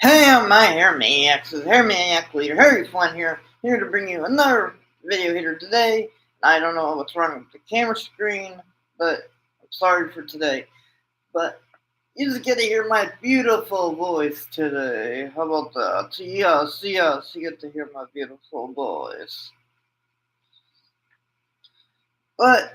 Hey, my Hair Maniacs, this is Hair Maniac Leader Harry Flynn here to bring you another video here today. I don't know what's wrong with the camera screen, but I'm sorry for today. But you just get to hear my beautiful voice today. How about that? Yes, you get to hear my beautiful voice. But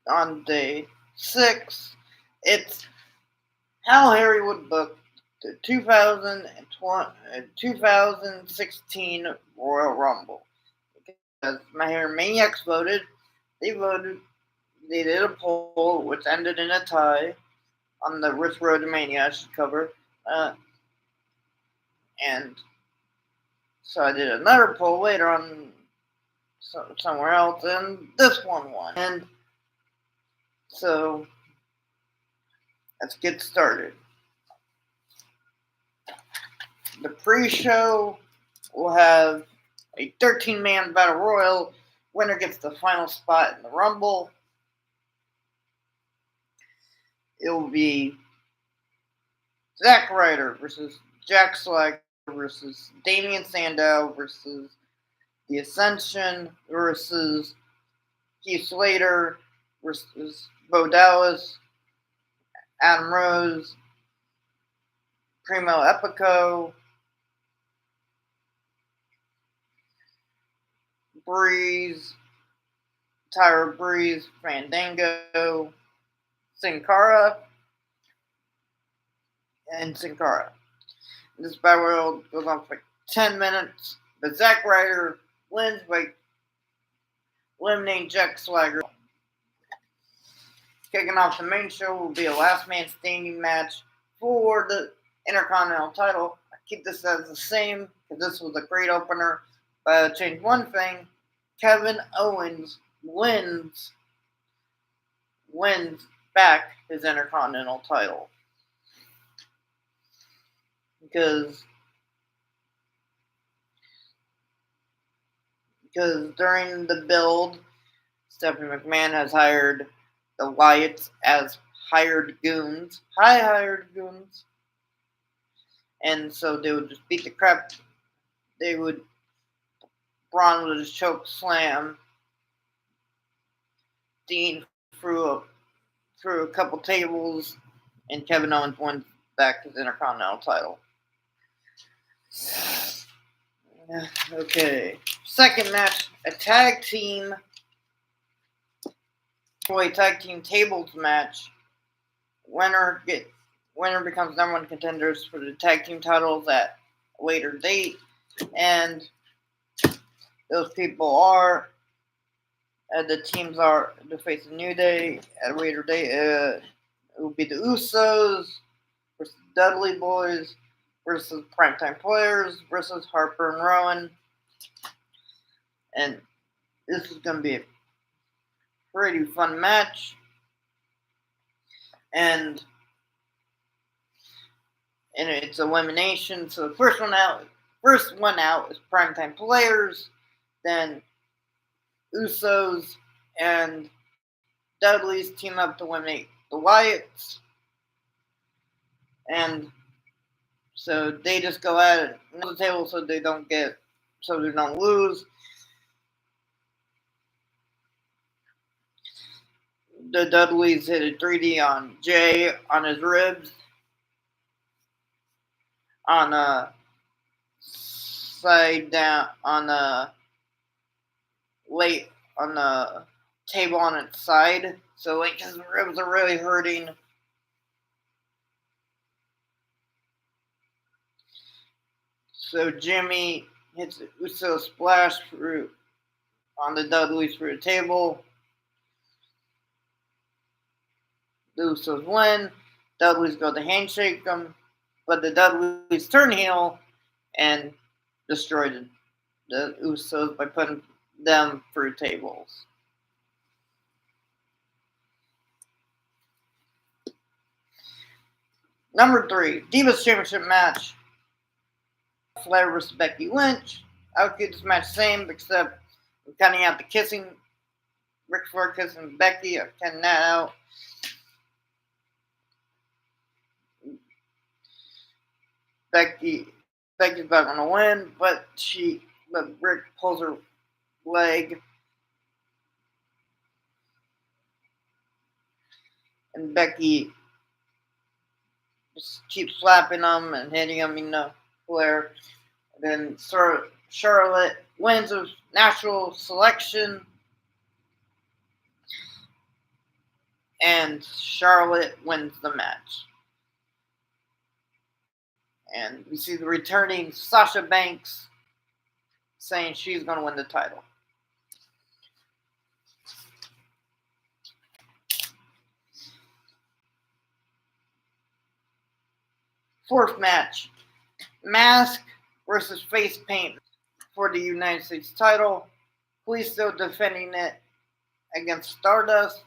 on day 6, it's how Harry would book the 2016 Royal Rumble. Because my Hair Maniacs they voted, they did a poll which ended in a tie on the Risk Road to Mania I should cover. And so I did another poll later on somewhere else, and this one won. And so let's get started. The pre-show will have a 13-man battle royal. Winner gets the final spot in the Rumble. It will be Zack Ryder versus Jack Swagger versus Damien Sandow versus The Ascension versus Keith Slater versus Bo Dallas, Adam Rose, Primo Epico, Breeze, Tyra Breeze, Fandango, Sin Cara, and Sin Cara. This battle royal goes on for 10 minutes, but Zack Ryder wins by eliminating Jack Swagger. Kicking off the main show will be a last man standing match for the Intercontinental title. I keep this as the same because this was a great opener, but I changed one thing. Kevin Owens wins back his Intercontinental title. Because during the build, Stephanie McMahon has hired the Wyatts as hired goons. Hired goons. And so they would just beat the crap. Braun would just choke slam Dean through a couple tables, and Kevin Owens won back his Intercontinental title. Okay. Second match, a tag team tables match. Winner becomes number one contenders for the tag team titles at a later date, and those people are the teams are to face a New Day at a later date. It will be the Usos versus Dudley Boys versus Primetime Players versus Harper and Rowan, and this is going to be a pretty fun match. And it's elimination. So the first one out is Primetime Players, then Usos and Dudley's team up to eliminate the Wyatts, and so they just go at it on the table so they don't lose. The Dudleys hit a 3D on Jay on his ribs on a side down on the table on its side, so his ribs are really hurting. So Jimmy hits the Uso splash on the Dudleys through the table. The Usos win. Dudleys go to handshake them, but the Dudleys turn heel and destroy the Usos by putting them through tables. Number 3, Divas Championship match. Flair versus Becky Lynch. I would keep this match the same, except I'm cutting out the kissing. Ric Flair kissing Becky. I'm cutting that out. Becky's about gonna win, but Rick pulls her leg, and Becky just keeps slapping him and hitting him in the flare. Then Charlotte wins with natural selection, and Charlotte wins the match. And we see the returning Sasha Banks saying she's going to win the title. Fourth match, Mask versus Face Paint for the United States title. Kalisto defending it against Stardust.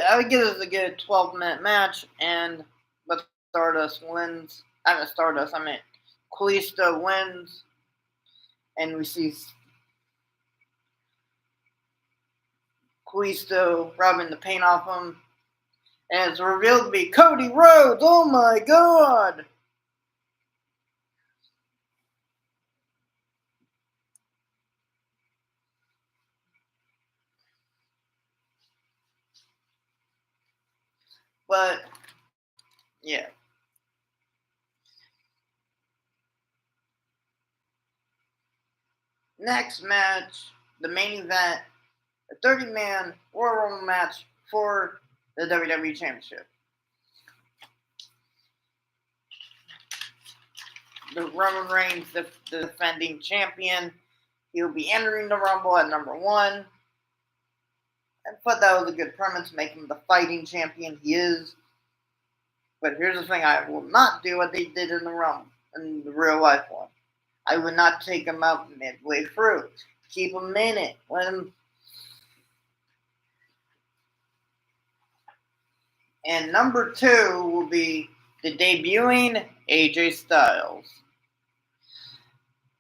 I would give this a good 12-minute match, but Stardust wins. Kalisto wins, and we see Kalisto rubbing the paint off him, and it's revealed to be Cody Rhodes. Oh my God! But yeah. Next match, the main event, a 30-man Royal Rumble match for the WWE Championship. The Roman Reigns, the defending champion, he'll be entering the Rumble at number 1. I thought that was a good premise, make him the fighting champion he is. But here's the thing, I will not do what they did in the Rumble, in the real life one. I would not take him out midway through. Keep him in it. Let him. And number 2 will be the debuting AJ Styles.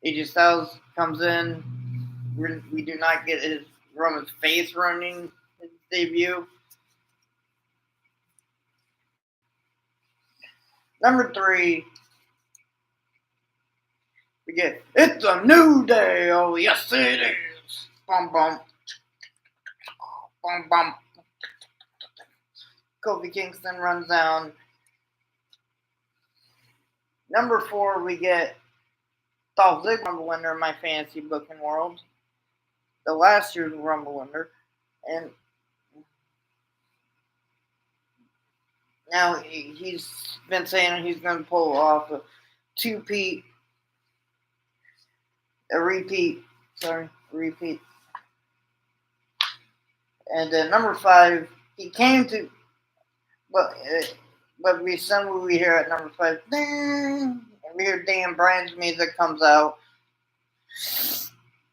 AJ Styles comes in. We do not get his Roman's face running his debut. Number 3, we get It's a New Day. Oh, yes, it is. Bum, bum. Bum, bum. Kofi Kingston runs down. Number 4, we get Dolph Ziggler, Rumble winner in my fantasy booking world. The last year's Rumble winner. And now he's been saying he's going to pull off a repeat. And number 5, he came to, but we hear at number 5, ding, and we hear Dan Bryan's music comes out,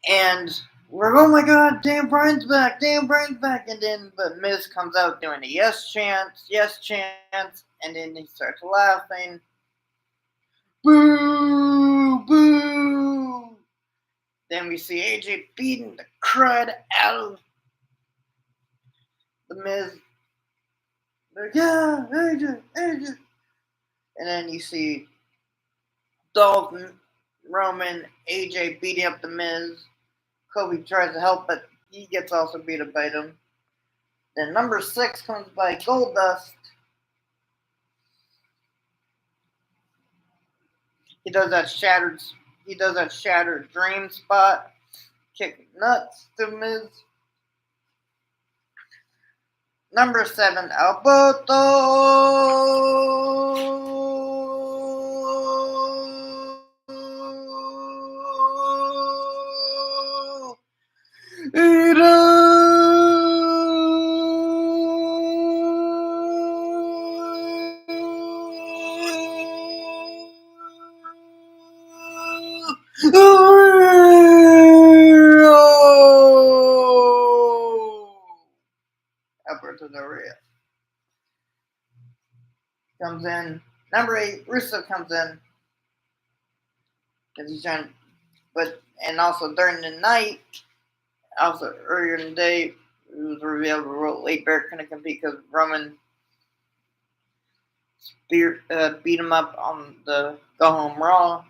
and we're, oh my God, Dan Bryan's back, and then the Miz comes out doing a yes chant, and then he starts laughing, boo, boo. Then we see AJ beating the crud out of the Miz. Like, yeah, AJ. And then you see Dolph, Roman, AJ beating up the Miz. Kobe tries to help, but he gets also beat up by them. Then number 6 comes by Goldust. He does that shattered dream spot, kick nuts to Miz. Number 7, Alberto. Alberto Del Rio comes in. Number 8, Rusev comes in because he's trying. And also during the night, also earlier in the day, it was revealed Wade Barrett couldn't compete because Roman beat him up on the Go Home Raw.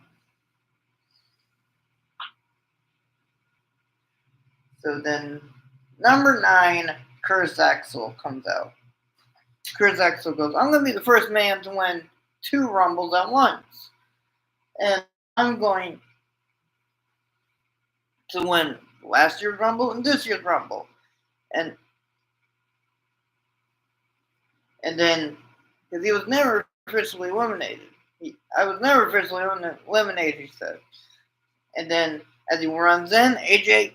So then, number 9, Curtis Axel comes out. Curtis Axel goes, I'm going to be the first man to win 2 Rumbles at once. And I'm going to win last year's Rumble and this year's Rumble. And then, because he was never officially eliminated. I was never officially eliminated, he said. And then, as he runs in, AJ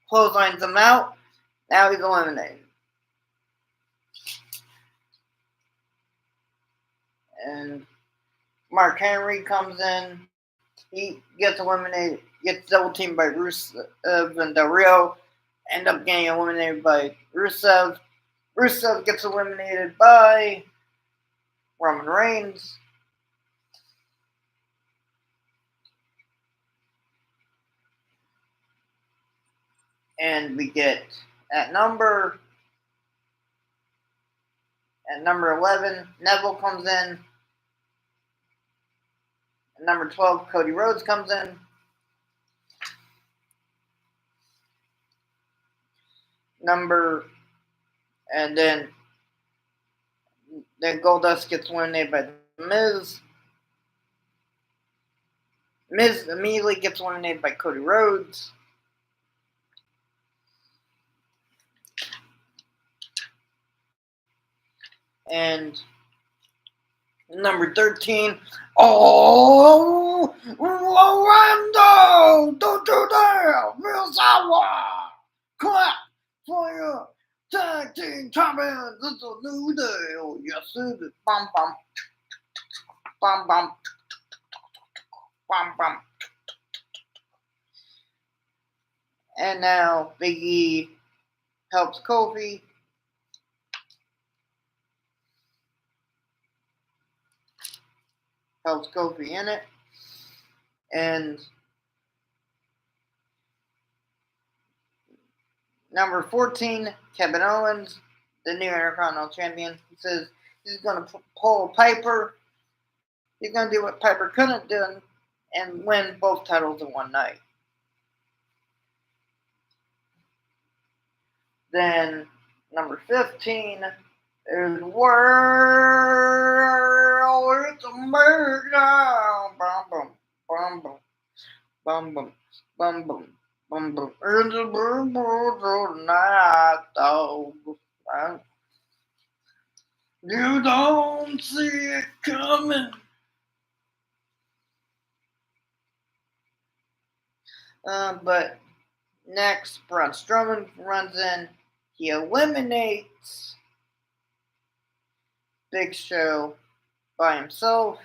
clotheslines him out. Now he's eliminated. And Mark Henry comes in. He gets eliminated, gets double teamed by Rusev and Del Rio. End up getting eliminated by Rusev. Rusev gets eliminated by Roman Reigns. And we get at number 11, Neville comes in. At number 12, Cody Rhodes comes in. And then Goldust gets eliminated by The Miz. Miz immediately gets eliminated by Cody Rhodes. And number 13, oh, Orlando, don't you dare, Misawa, clap for your tag team champions. It's a new day. Oh, yes, it is. Bum, bum, bum, bum, bum, bum. And now Big E helps Kofi. Helps Kofi in it. And number 14, Kevin Owens, the new Intercontinental Champion. He says he's going to pull Piper. He's going to do what Piper couldn't do and win both titles in one night. Then number 15 is World. It's a murder. Bum bum bum bum bum bum bum bum bum bum. It's a murder night, dog. You don't see it coming. But next, Braun Strowman runs in. He eliminates Big Show by himself.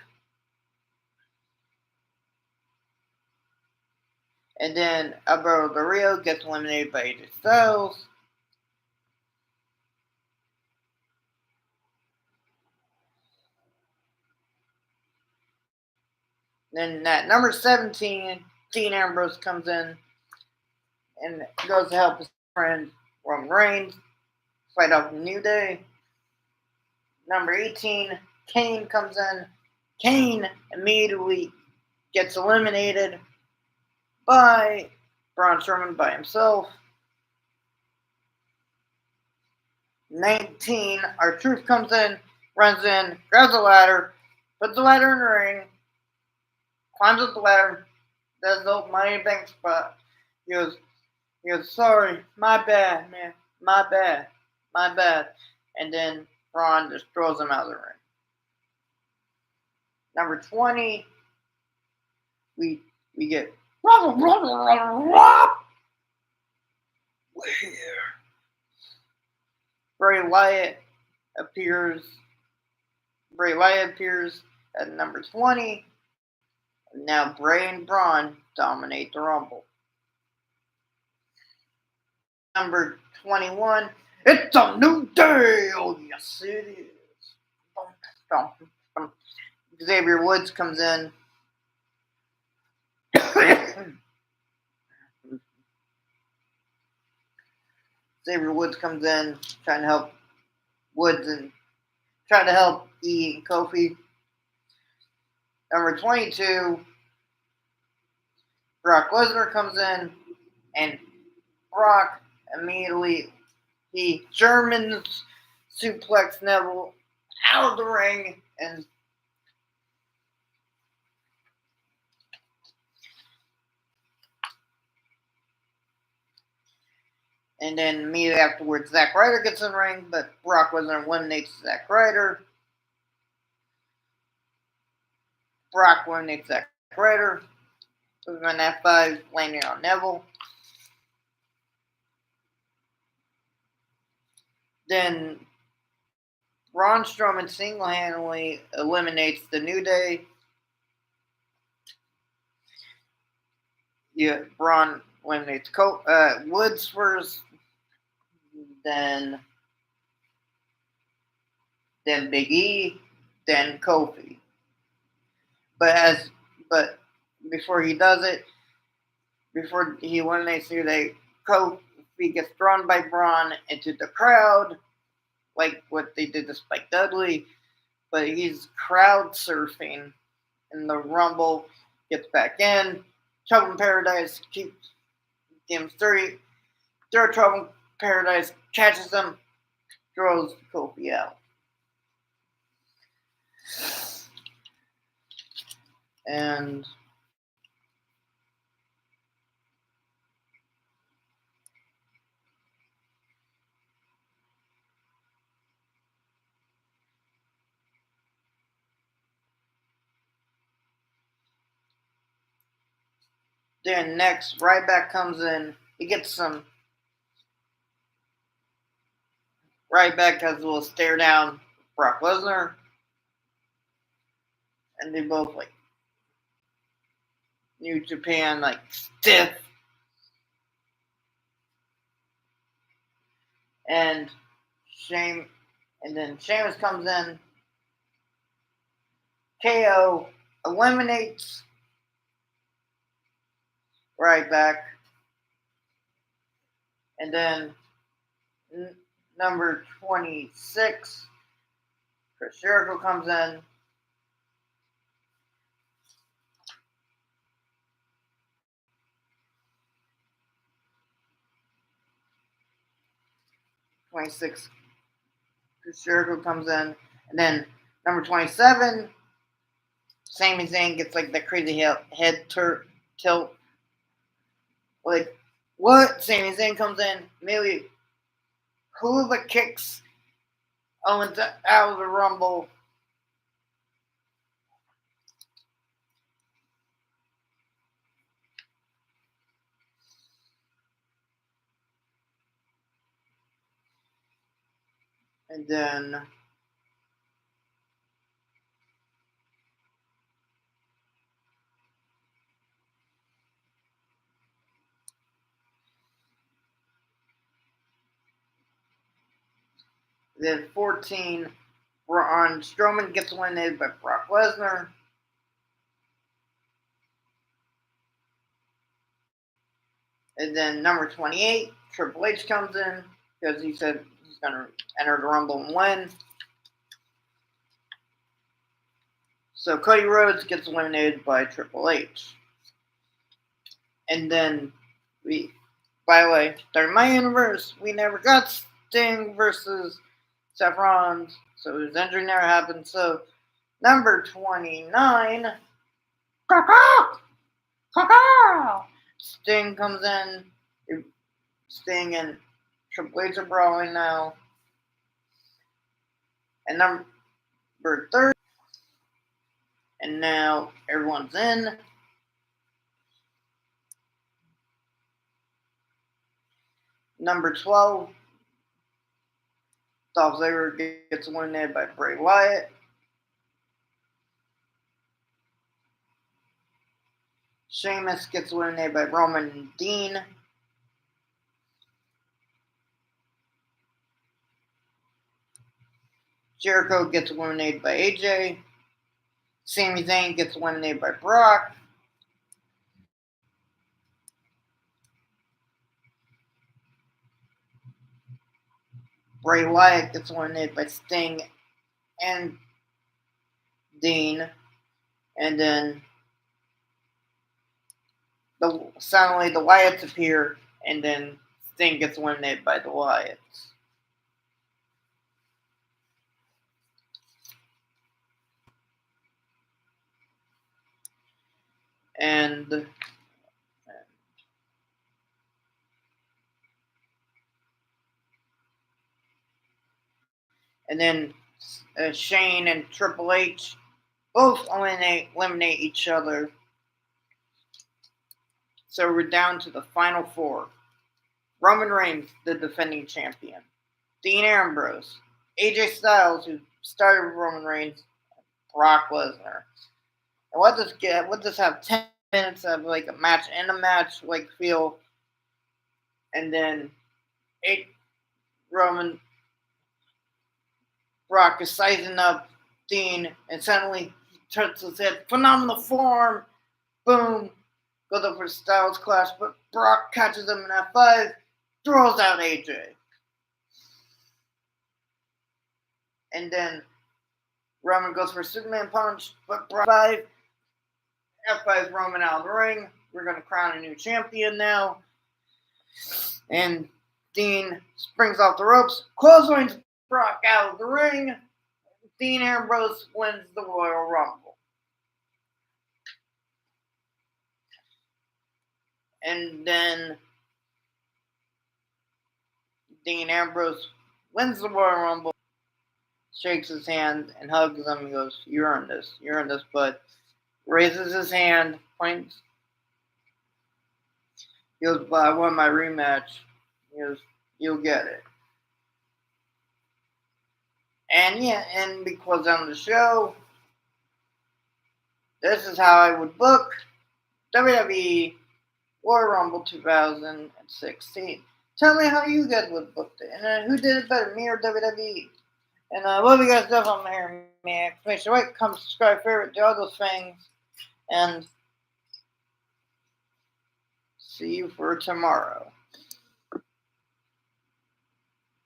And then Alberto Del Rio gets eliminated by AJ Styles. Then at number 17, Dean Ambrose comes in and goes to help his friend Roman Reigns fight off the New Day. Number 18, Kane comes in. Kane immediately gets eliminated by Braun Strowman by himself. 19, R-Truth comes in, runs in, grabs a ladder, puts the ladder in the ring, climbs up the ladder, does the old Money in the Bank spot. He goes, sorry, my bad, man, my bad. And then Braun just throws him out of the ring. Number 20, we get Bray Wyatt appears. Bray Wyatt appears at number 20. Now Bray and Braun dominate the Rumble. Number 21, it's a new day. Oh, yes, it is. Xavier Woods comes in. Xavier Woods comes in, trying to help Woods and try to help E and Kofi. Number 22, Brock Lesnar comes in, and Brock immediately, he German suplex Neville out of the ring, and then immediately afterwards, Zack Ryder gets in the ring, but Brock Lesnar eliminates Zack Ryder. Brock eliminates Zack Ryder with an F5 landing on Neville. Then Braun Strowman single-handedly eliminates the New Day. Braun eliminates Woods first, then Big E, then Kofi. But before he does it, before he eliminates New Day, Kofi gets thrown by Braun into the crowd, like what they did to Spike Dudley. But he's crowd surfing in the Rumble, gets back in. Trouble in Paradise keeps him 30. Trouble in Paradise catches him, throws Kofi out. And then next, Ryback comes in. He gets some. Ryback has a little stare down Brock Lesnar. And they both like New Japan, like stiff. And then Sheamus comes in. KO eliminates Ryback. And then number 26, Chris Jericho comes in. Chris Jericho comes in. And then number 27, Sami Zayn gets like that crazy head tilt. Like, what? Sami Zayn comes in, immediately Hula kicks Owens out of the Rumble. And then then 14, Braun Strowman gets eliminated by Brock Lesnar. And then number 28, Triple H comes in because he said he's going to enter the Rumble and win. So Cody Rhodes gets eliminated by Triple H. And then by the way, during my universe, we never got Sting versus Seth Rollins, so his injury never happened. So number 29, Sting comes in. Sting and Triple H are brawling now. And number 30, and now everyone's in. Number 12, Dolph Ziggler gets eliminated by Bray Wyatt. Sheamus gets eliminated by Roman Dean. Jericho gets eliminated by AJ. Sami Zayn gets eliminated by Brock. Bray Wyatt gets eliminated by Sting and Dean, and then suddenly the Wyatts appear, and then Sting gets eliminated by the Wyatts. And then Shane and Triple H both eliminate each other. So we're down to the final four. Roman Reigns, the defending champion. Dean Ambrose. AJ Styles, who started with Roman Reigns. Brock Lesnar. And what does have 10 minutes of like a match and a match like feel, and then Brock is sizing up Dean, and suddenly he turns his head, phenomenal form, boom, goes up for Styles Clash, but Brock catches him in F5, throws out AJ. And then Roman goes for Superman Punch, but Brock F5 Roman out of the ring. We're going to crown a new champion now. And Dean springs off the ropes, clotheslines Brock out of the ring. Dean Ambrose wins the Royal Rumble. And then Dean Ambrose wins the Royal Rumble, shakes his hand and hugs him. He goes, "You earned this. You earned this." But raises his hand, points. He goes, "But I won my rematch." He goes, "You'll get it." And yeah, and because on the show, this is how I would book WWE Royal Rumble 2016. Tell me how you guys would book it, and who did it better, me or WWE? And what have you guys done on here? Make sure to like, comment, subscribe, favorite, do all those things, and see you for tomorrow.